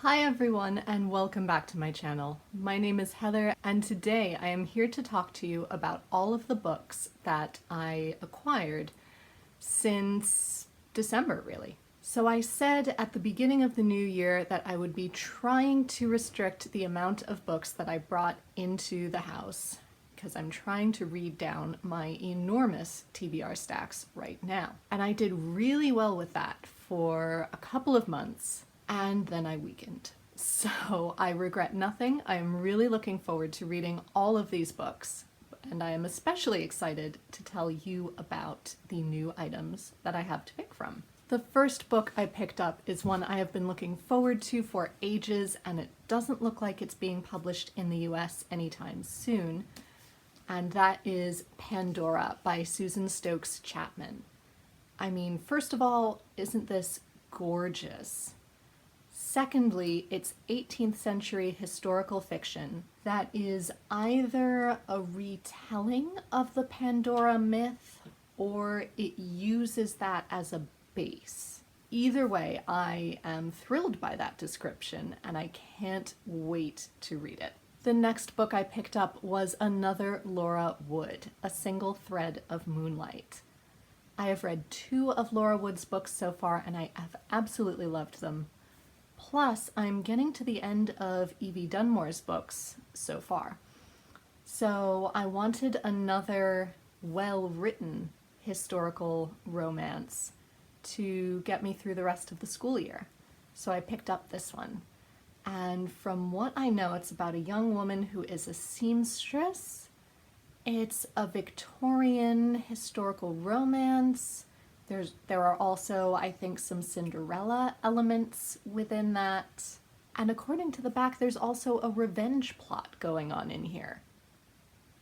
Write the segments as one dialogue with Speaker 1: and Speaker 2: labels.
Speaker 1: Hi everyone and welcome back to my channel. My name is Heather and today I am here to talk to you about all of the books that I acquired since December really. So I said at the beginning of the new year that I would be trying to restrict the amount of books that I brought into the house because I'm trying to read down my enormous TBR stacks right now. And I did really well with that for a couple of months. And then I weakened. So I regret nothing. I am really looking forward to reading all of these books. And I am especially excited to tell you about the new items that I have to pick from. The first book I picked up is one I have been looking forward to for ages, and it doesn't look like it's being published in the US anytime soon. And that is Pandora by Susan Stokes Chapman. I mean, first of all, isn't this gorgeous? Secondly, it's 18th century historical fiction that is either a retelling of the Pandora myth or it uses that as a base. Either way, I am thrilled by that description and I can't wait to read it. The next book I picked up was another Laura Wood, A Single Thread of Moonlight. I have read 2 of Laura Wood's books so far and I have absolutely loved them. Plus, I'm getting to the end of Evie Dunmore's books so far. So I wanted another well-written historical romance to get me through the rest of the school year. So I picked up this one. And from what I know, it's about a young woman who is a seamstress. It's a Victorian historical romance. There are also, I think, some Cinderella elements within that. And according to the back, there's also a revenge plot going on in here.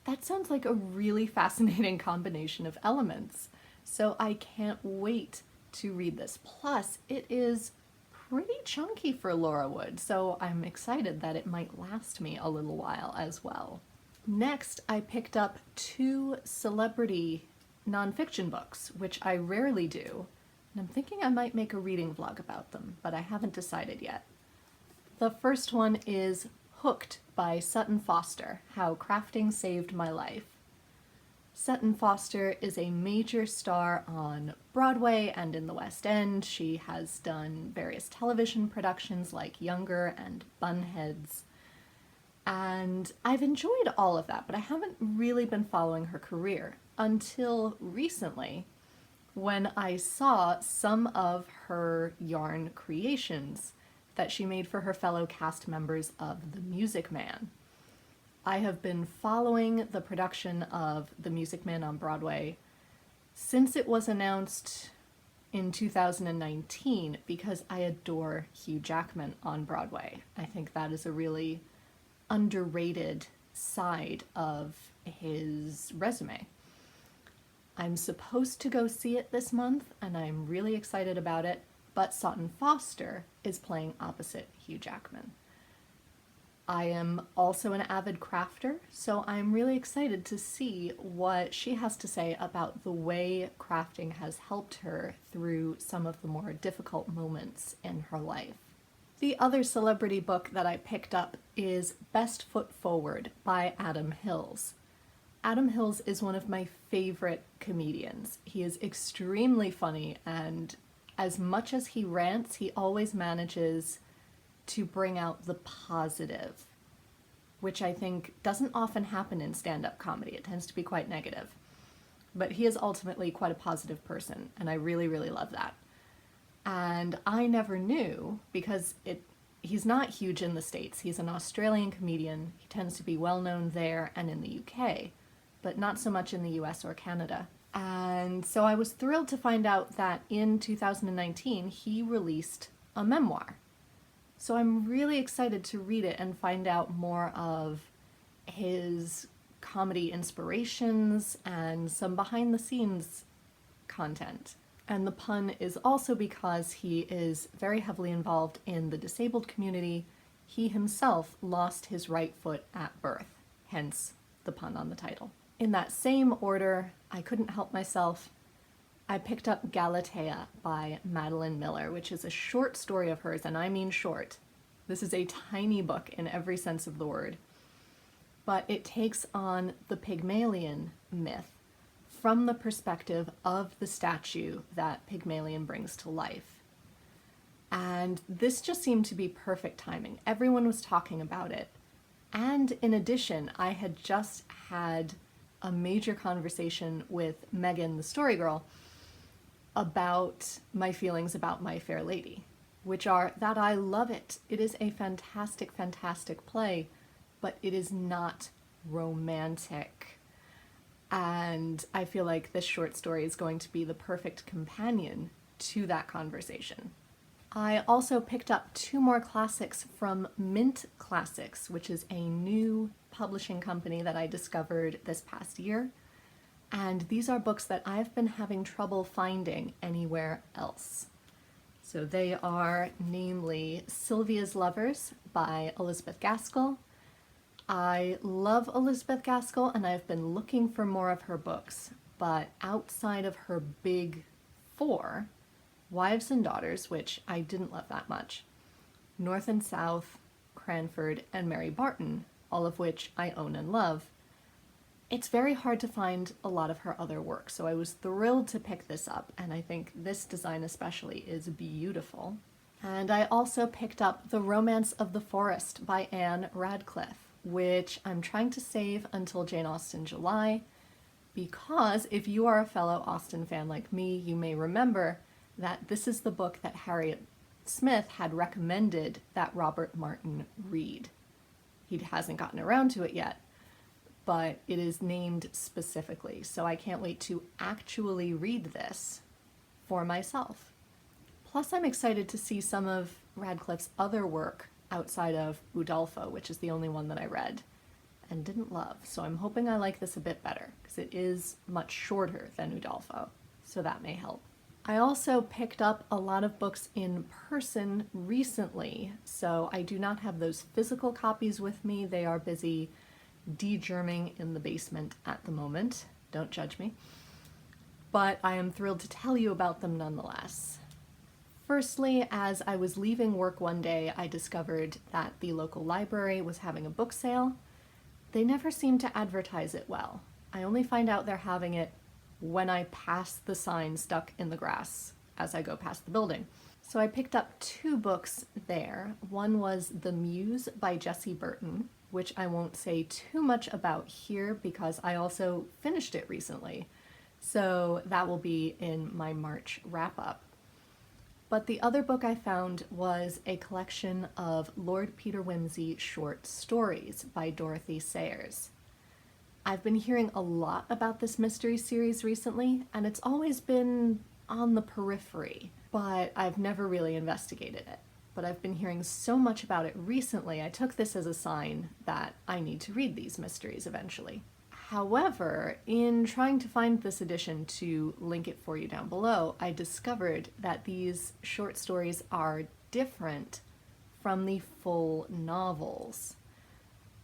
Speaker 1: That sounds like a really fascinating combination of elements. So I can't wait to read this. Plus, it is pretty chunky for Laura Wood, so I'm excited that it might last me a little while as well. Next, I picked up 2 celebrity nonfiction books, which I rarely do, and I'm thinking I might make a reading vlog about them, but I haven't decided yet. The first one is Hooked by Sutton Foster, How Crafting Saved My Life. Sutton Foster is a major star on Broadway and in the West End. She has done various television productions like Younger and Bunheads. And I've enjoyed all of that, but I haven't really been following her career until recently when I saw some of her yarn creations that she made for her fellow cast members of The Music Man. I have been following the production of The Music Man on Broadway since it was announced in 2019 because I adore Hugh Jackman on Broadway. I think that is a really underrated side of his resume. I'm supposed to go see it this month and I'm really excited about it, but Sutton Foster is playing opposite Hugh Jackman. I am also an avid crafter, so I'm really excited to see what she has to say about the way crafting has helped her through some of the more difficult moments in her life. The other celebrity book that I picked up is Best Foot Forward by Adam Hills. Adam Hills is one of my favorite comedians. He is extremely funny, and as much as he rants, he always manages to bring out the positive, which I think doesn't often happen in stand-up comedy. It tends to be quite negative. But he is ultimately quite a positive person, and I really, really love that. And I never knew, because he's not huge in the States. He's an Australian comedian. He tends to be well known there and in the UK, but not so much in the US or Canada. And so I was thrilled to find out that in 2019 he released a memoir. So I'm really excited to read it and find out more of his comedy inspirations and some behind the scenes content. And the pun is also because he is very heavily involved in the disabled community. He himself lost his right foot at birth, hence the pun on the title. In that same order, I couldn't help myself. I picked up Galatea by Madeline Miller, which is a short story of hers, and I mean short, This is a tiny book in every sense of the word, but it takes on the Pygmalion myth from the perspective of the statue that Pygmalion brings to life. And this just seemed to be perfect timing. Everyone was talking about it. And in addition, I had just had a major conversation with Megan, the story girl, about my feelings about My Fair Lady, which are that I love it. It is a fantastic, fantastic play, but it is not romantic. And I feel like this short story is going to be the perfect companion to that conversation. I also picked up 2 more classics from Mint Classics, which is a new publishing company that I discovered this past year. And these are books that I've been having trouble finding anywhere else. So they are namely Sylvia's Lovers by Elizabeth Gaskell. I love Elizabeth Gaskell and I've been looking for more of her books, but outside of her big 4, Wives and Daughters, which I didn't love that much, North and South, Cranford, and Mary Barton, all of which I own and love, it's very hard to find a lot of her other work. So I was thrilled to pick this up, and I think this design especially is beautiful. And I also picked up The Romance of the Forest by Anne Radcliffe, which I'm trying to save until Jane Austen July, because if you are a fellow Austen fan like me, you may remember that this is the book that Harriet Smith had recommended that Robert Martin read. He hasn't gotten around to it yet, but it is named specifically, so I can't wait to actually read this for myself. Plus, I'm excited to see some of Radcliffe's other work outside of Udolpho, which is the only one that I read and didn't love, so I'm hoping I like this a bit better, because it is much shorter than Udolpho, so that may help. I also picked up a lot of books in person recently, so I do not have those physical copies with me. They are busy de-germing in the basement at the moment. Don't judge me. But I am thrilled to tell you about them nonetheless. Firstly, as I was leaving work one day, I discovered that the local library was having a book sale. They never seem to advertise it well. I only find out they're having it when I pass the sign stuck in the grass as I go past the building. So I picked up 2 books there. One was The Muse by Jessie Burton, which I won't say too much about here because I also finished it recently. So that will be in my March wrap-up. But the other book I found was a collection of Lord Peter Wimsey short stories by Dorothy Sayers. I've been hearing a lot about this mystery series recently, and it's always been on the periphery, but I've never really investigated it. But I've been hearing so much about it recently, I took this as a sign that I need to read these mysteries eventually. However, in trying to find this edition to link it for you down below, I discovered that these short stories are different from the full novels.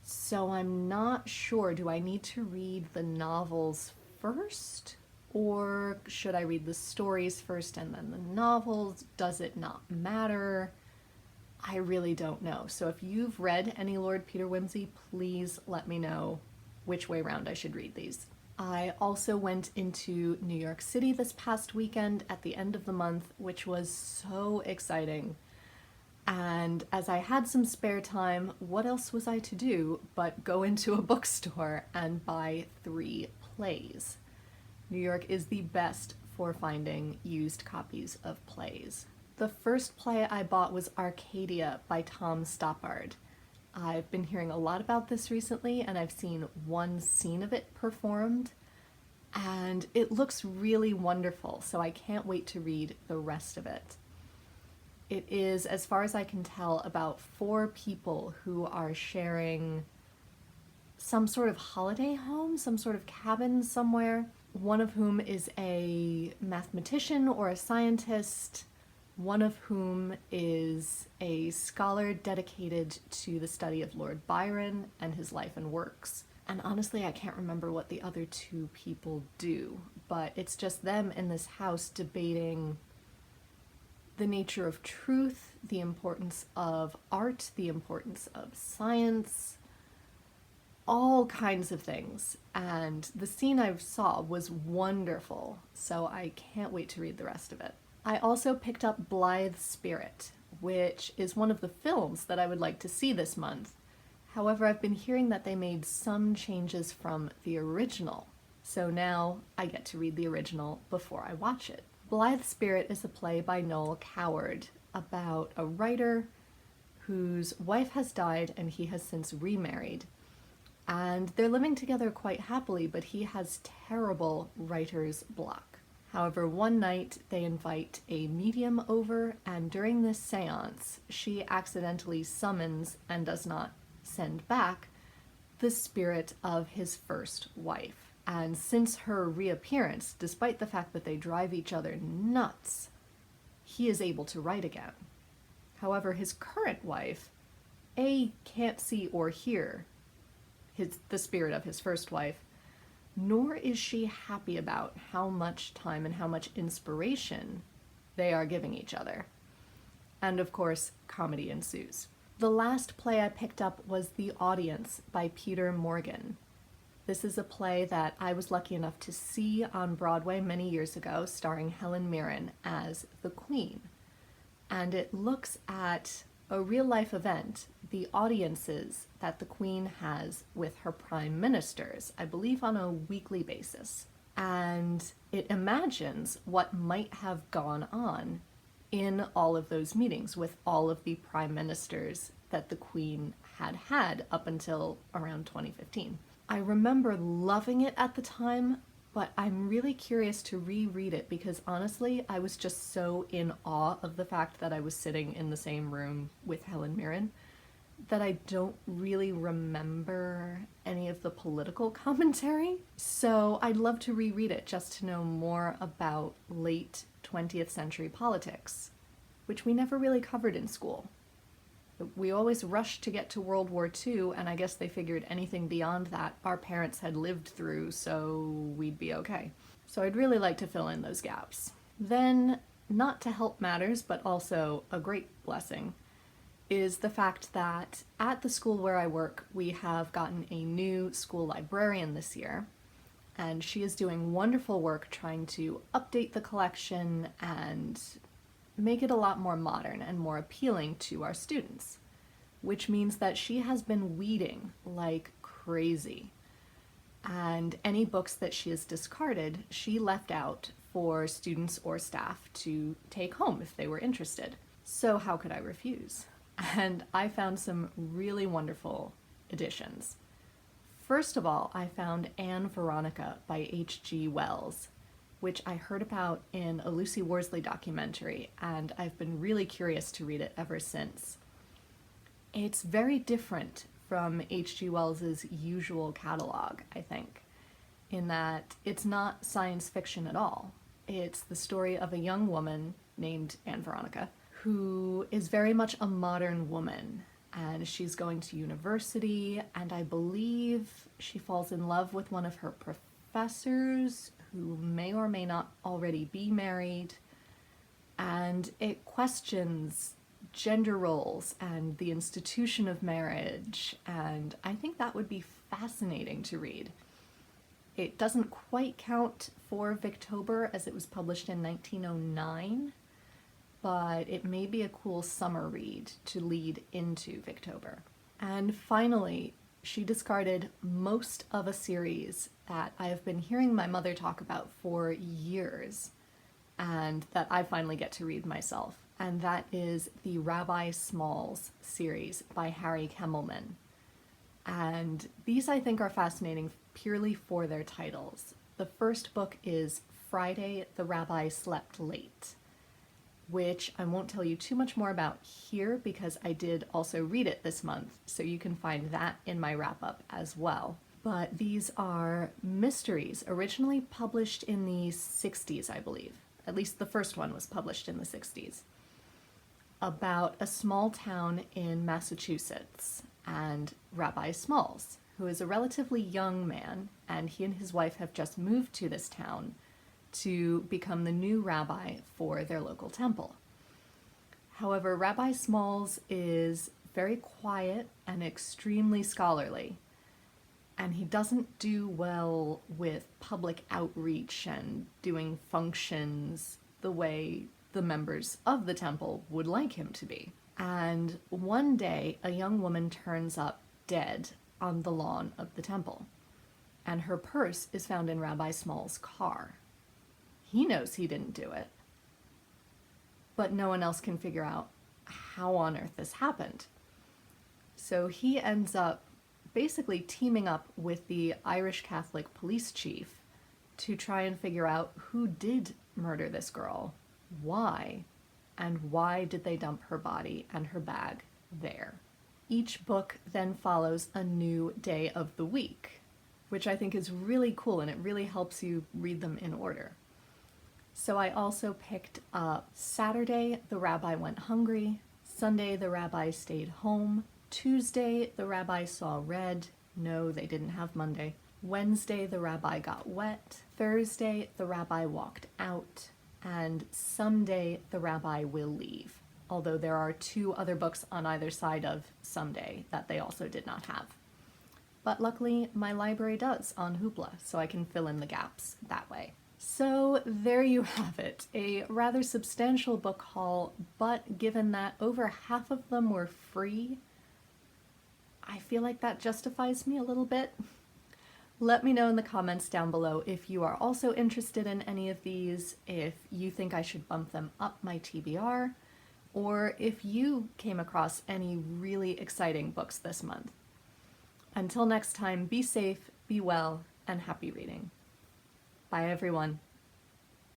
Speaker 1: So I'm not sure, do I need to read the novels first? Or should I read the stories first and then the novels? Does it not matter? I really don't know. So if you've read any Lord Peter Wimsey, please let me know which way round I should read these. I also went into New York City this past weekend at the end of the month, which was so exciting. And as I had some spare time, what else was I to do but go into a bookstore and buy 3 plays? New York is the best for finding used copies of plays. The first play I bought was Arcadia by Tom Stoppard. I've been hearing a lot about this recently, and I've seen one scene of it performed, and it looks really wonderful, so I can't wait to read the rest of it. It is, as far as I can tell, about 4 people who are sharing some sort of holiday home, some sort of cabin somewhere, one of whom is a mathematician or a scientist, one of whom is a scholar dedicated to the study of Lord Byron and his life and works. And honestly, I can't remember what the other 2 people do, but it's just them in this house debating the nature of truth, the importance of art, the importance of science, all kinds of things. And the scene I saw was wonderful, so I can't wait to read the rest of it. I also picked up Blithe Spirit, which is one of the films that I would like to see this month. However, I've been hearing that they made some changes from the original, so now I get to read the original before I watch it. Blithe Spirit is a play by Noel Coward about a writer whose wife has died and he has since remarried. And they're living together quite happily, but he has terrible writer's block. However, one night they invite a medium over, and during this seance, she accidentally summons and does not send back the spirit of his first wife. And since her reappearance, despite the fact that they drive each other nuts, he is able to write again. However, his current wife, A, can't see or hear the spirit of his first wife, nor is she happy about how much time and how much inspiration they are giving each other. And of course, comedy ensues. The last play I picked up was The Audience by Peter Morgan. This is a play that I was lucky enough to see on Broadway many years ago, starring Helen Mirren as the Queen. And it looks at a real-life event, the audiences that the Queen has with her prime ministers, I believe on a weekly basis. And it imagines what might have gone on in all of those meetings with all of the prime ministers that the Queen had had up until around 2015. I remember loving it at the time, but I'm really curious to reread it because honestly, I was just so in awe of the fact that I was sitting in the same room with Helen Mirren that I don't really remember any of the political commentary. So I'd love to reread it just to know more about late 20th century politics, which we never really covered in school. We always rushed to get to World War II, and I guess they figured anything beyond that our parents had lived through, so we'd be okay. So I'd really like to fill in those gaps. Then, not to help matters, but also a great blessing, is the fact that at the school where I work, we have gotten a new school librarian this year, and she is doing wonderful work trying to update the collection and make it a lot more modern and more appealing to our students, which means that she has been weeding like crazy. And any books that she has discarded, she left out for students or staff to take home if they were interested. So how could I refuse? And I found some really wonderful editions. First of all, I found Veronica by H.G. Wells, which I heard about in a Lucy Worsley documentary, and I've been really curious to read it ever since. It's very different from H.G. Wells's usual catalog, I think, in that it's not science fiction at all. It's the story of a young woman named Veronica, who is very much a modern woman, and she's going to university, and I believe she falls in love with one of her professors who may or may not already be married, and it questions gender roles and the institution of marriage, and I think that would be fascinating to read. It doesn't quite count for Victober as it was published in 1909, but it may be a cool summer read to lead into Victober. And finally, she discarded most of a series that I have been hearing my mother talk about for years, and that I finally get to read myself. And that is the Rabbi Smalls series by Harry Kemmelman. And these I think are fascinating purely for their titles. The first book is Friday the Rabbi Slept Late, which I won't tell you too much more about here because I did also read it this month, so you can find that in my wrap-up as well. But these are mysteries originally published in the 60s, I believe. At least the first one was published in the 60s. About a small town in Massachusetts and Rabbi Smalls, who is a relatively young man, and he and his wife have just moved to this town to become the new rabbi for their local temple. However, Rabbi Smalls is very quiet and extremely scholarly, and he doesn't do well with public outreach and doing functions the way the members of the temple would like him to be. And one day, a young woman turns up dead on the lawn of the temple, and her purse is found in Rabbi Smalls' car. He knows he didn't do it, but no one else can figure out how on earth this happened. So he ends up basically teaming up with the Irish Catholic police chief to try and figure out who did murder this girl, why, and why did they dump her body and her bag there. Each book then follows a new day of the week, which I think is really cool, and it really helps you read them in order. So I also picked up Saturday, the rabbi went hungry, Sunday, the rabbi stayed home, Tuesday, the rabbi saw red, no, they didn't have Monday, Wednesday, the rabbi got wet, Thursday, the rabbi walked out, and someday, the rabbi will leave, although there are 2 other books on either side of someday that they also did not have. But luckily, my library does on Hoopla, so I can fill in the gaps that way. So there you have it, a rather substantial book haul, but given that over half of them were free, I feel like that justifies me a little bit. Let me know in the comments down below if you are also interested in any of these, if you think I should bump them up my TBR, or if you came across any really exciting books this month. Until next time, be safe, be well, and happy reading. Bye everyone.